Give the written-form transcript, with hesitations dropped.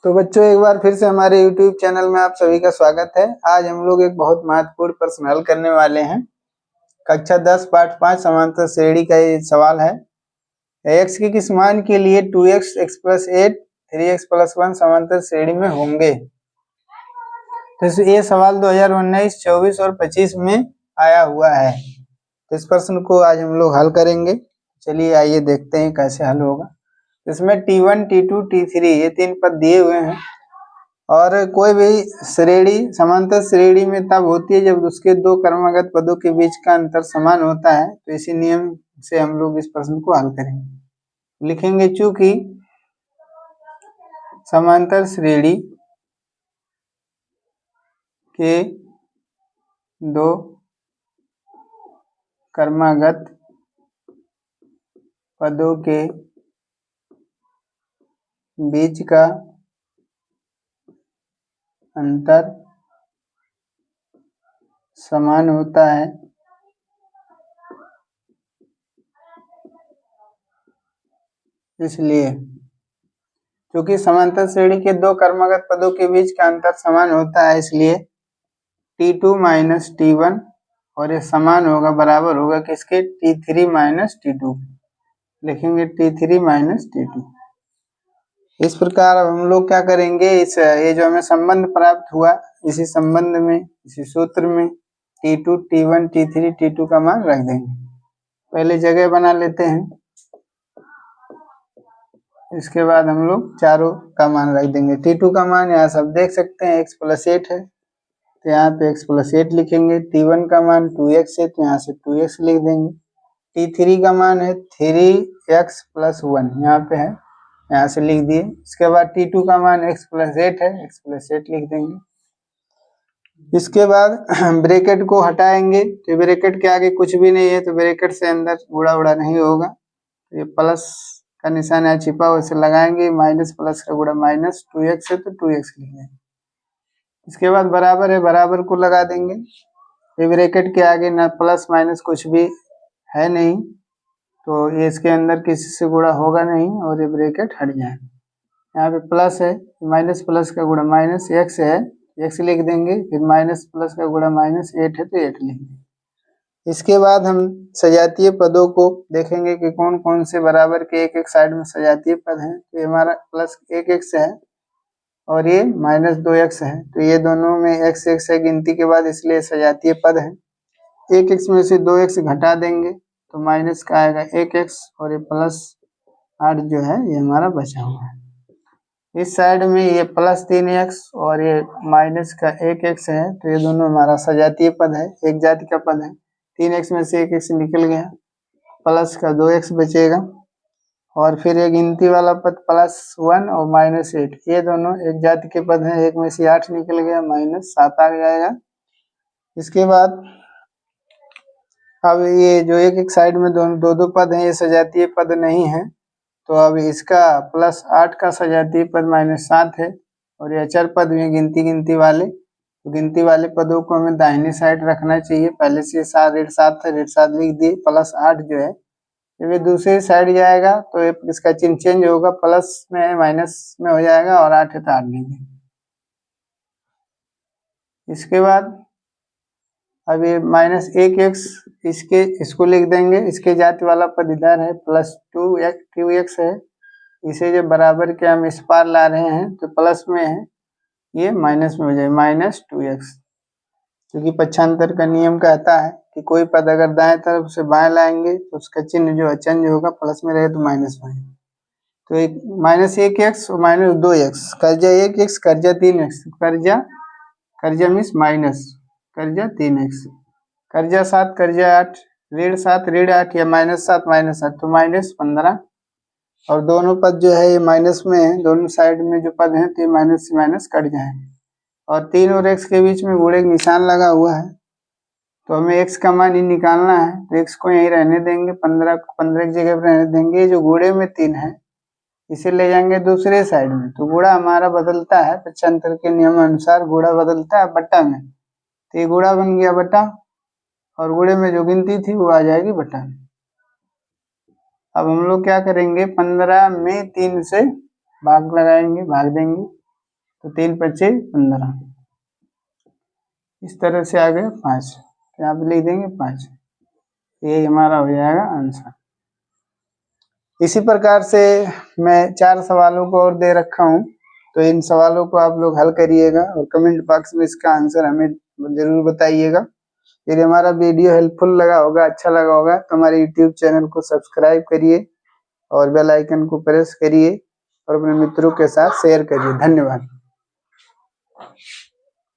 तो बच्चों एक बार फिर से हमारे YouTube चैनल में आप सभी का स्वागत है। आज हम लोग एक बहुत महत्वपूर्ण प्रश्न हल करने वाले हैं। कक्षा 10 पाठ 5 समांतर श्रेणी का ये सवाल है। x के किस मान के लिए 2x x plus 8 3x plus 1 समांतर श्रेणी में होंगे। तो ये सवाल 2019, 24 और 25 में आया हुआ है। तो इस प्रश्न को आज हम लोग हल करेंगे। चलिए आइए देखते हैं कैसे हल होगा। इसमें T1, T2, T3 ये 3 पद दिए हुए हैं और कोई भी श्रेणी समांतर श्रेणी में तब होती है जब उसके दो क्रमागत पदों के बीच का अंतर समान होता है। तो इसी नियम से हम लोग इस प्रश्न को हल करेंगे। लिखेंगे चूंकि समांतर श्रेणी के दो क्रमागत पदों के बीच का अंतर समान होता है, इसलिए क्योंकि समांतर श्रेणी के दो क्रमागत पदों के बीच का अंतर समान होता है, इसलिए T2 माइनस T1 और ये समान होगा, बराबर होगा किसके, T3 माइनस T2। लिखेंगे T3 माइनस T2। इस प्रकार अब हम लोग क्या करेंगे, ये जो हमें संबंध प्राप्त हुआ, इसी संबंध में, इसी सूत्र में T2, T1, T3, T2 का मान रख देंगे। पहले जगह बना लेते हैं, इसके बाद हम लोग चारों का मान रख देंगे। T2 का मान यहाँ सब देख सकते हैं, x प्लस 8 है तो यहाँ पे x प्लस 8 लिखेंगे। T1 का मान 2x है तो यहाँ से 2x लिख देंगे। T3 का मान है 3x प्लस 1, यहाँ पे है, यहाँ से लिख दिए। इसके बाद T2 का मान x प्लस 8 है, x प्लस 8 लिख देंगे। इसके बाद ब्रैकेट को हटाएंगे तो ब्रैकेट के आगे कुछ भी नहीं है तो ब्रैकेट से अंदर गुणा उड़ा नहीं होगा। तो ये प्लस का निशान है छिपा हुआ, उसे लगाएंगे। माइनस प्लस का गुणा माइनस 2x है तो 2x लिख देंगे। इसके बाद बराबर है, बराबर को लगा देंगे। ये ब्रैकेट के आगे ना प्लस माइनस कुछ भी है नहीं तो ये इसके अंदर किसी से गुणा होगा नहीं और ये ब्रैकेट हट जाएगा। यहाँ पे प्लस है, माइनस प्लस का गुणा माइनस x है, x लिख देंगे। फिर माइनस प्लस का गुणा माइनस 8 है तो 8 लिख देंगे। इसके बाद हम सजातीय पदों को देखेंगे कि कौन कौन से बराबर के एक एक साइड में सजातीय पद हैं। तो ये हमारा प्लस 1x है और ये माइनस 2x है, तो ये दोनों में x है गिनती के बाद, इसलिए सजातीय पद है। 1x में से 2x घटा देंगे तो माइनस का आएगा 1x और ये प्लस 8 जो है ये हमारा बचा हुआ है। इस साइड में ये प्लस 3x और ये माइनस का 1x है तो ये दोनों हमारा सजातीय पद है, एक जाति का पद है। 3x में से 1x निकल गया, प्लस का 2x बचेगा और फिर ये गिनती वाला पद प्लस 1 और माइनस 8, ये दोनों एक जाति के पद हैं। 1 में से 8 निकल गया, माइनस 7 आ जाएगा। इसके बाद अब ये जो एक एक साइड में दो दो पद हैं, ये सजातीय पद नहीं है, तो अब इसका प्लस 8 का सजातीय पद माइनस 7 है और ये अचर पद में गिनती वाले, तो गिनती वाले पदों को हमें दाहिने साइड रखना चाहिए। पहले से 7 रेड 7 था, रेड 7 लिख दिए। प्लस 8 जो है जब ये दूसरे साइड जाएगा तो इसका चिन्ह चेंज होगा, प्लस में माइनस में हो जाएगा और 8 है तो 8 लिख देंगे। इसके बाद अब ये माइनस 1x इसको लिख देंगे। इसके जाति वाला पद इधर है, प्लस 2x है, इसे जब बराबर के हम इस पार ला रहे हैं तो प्लस में है, ये माइनस में हो जाए, माइनस 2x। क्योंकि पक्षांतर का नियम कहता है कि कोई पद अगर दाएं तरफ से बाएं लाएंगे तो उसका चिन्ह जो चेंज होगा, प्लस में रहे तो माइनस में। तो एक माइनस 1x और माइनस 2x, कर्जा 1x कर्जा 3x, कर्जा मीन्स माइनस, कर्जा 3x, कर्जा 7 कर्जा 8, ऋण 7 ऋण 8 या माइनस 7 माइनस 8 तो माइनस 15। और दोनों पद जो है ये माइनस में है, दोनों साइड में जो पद हैं तो ये माइनस से माइनस कट जाएंगे और 3 और x के बीच में गुणे का निशान लगा हुआ है, तो हमें x का मान ही निकालना है। तो x को यहीं रहने देंगे, 15 को 15 की जगह पर रहने देंगे। जो गुणे में 3 है इसे ले जाएंगे दूसरे साइड में, तो गुणा हमारा बदलता है, पक्षांतर के नियम अनुसार गुणा बदलता है बट्टा में, तो ये गुणा बन गया बट्टा और गुणे में जो गिनती थी वो आ जाएगी बट्टा में। अब हम लोग क्या करेंगे, 15 में 3 से भाग लगाएंगे, भाग देंगे तो 3 पच्चे 15, इस तरह से आ गया 5, तो यहाँ पे लिख देंगे 5, ये हमारा हो जाएगा आंसर। इसी प्रकार से मैं 4 सवालों को और दे रखा हूँ, तो इन सवालों को आप लोग हल करिएगा और कमेंट बॉक्स में इसका आंसर हमें जरूर बताइएगा। यदि हमारा वीडियो हेल्पफुल लगा होगा, अच्छा लगा होगा, तो हमारे यूट्यूब चैनल को सब्सक्राइब करिए और बेल आइकन को प्रेस करिए और अपने मित्रों के साथ शेयर करिए। धन्यवाद।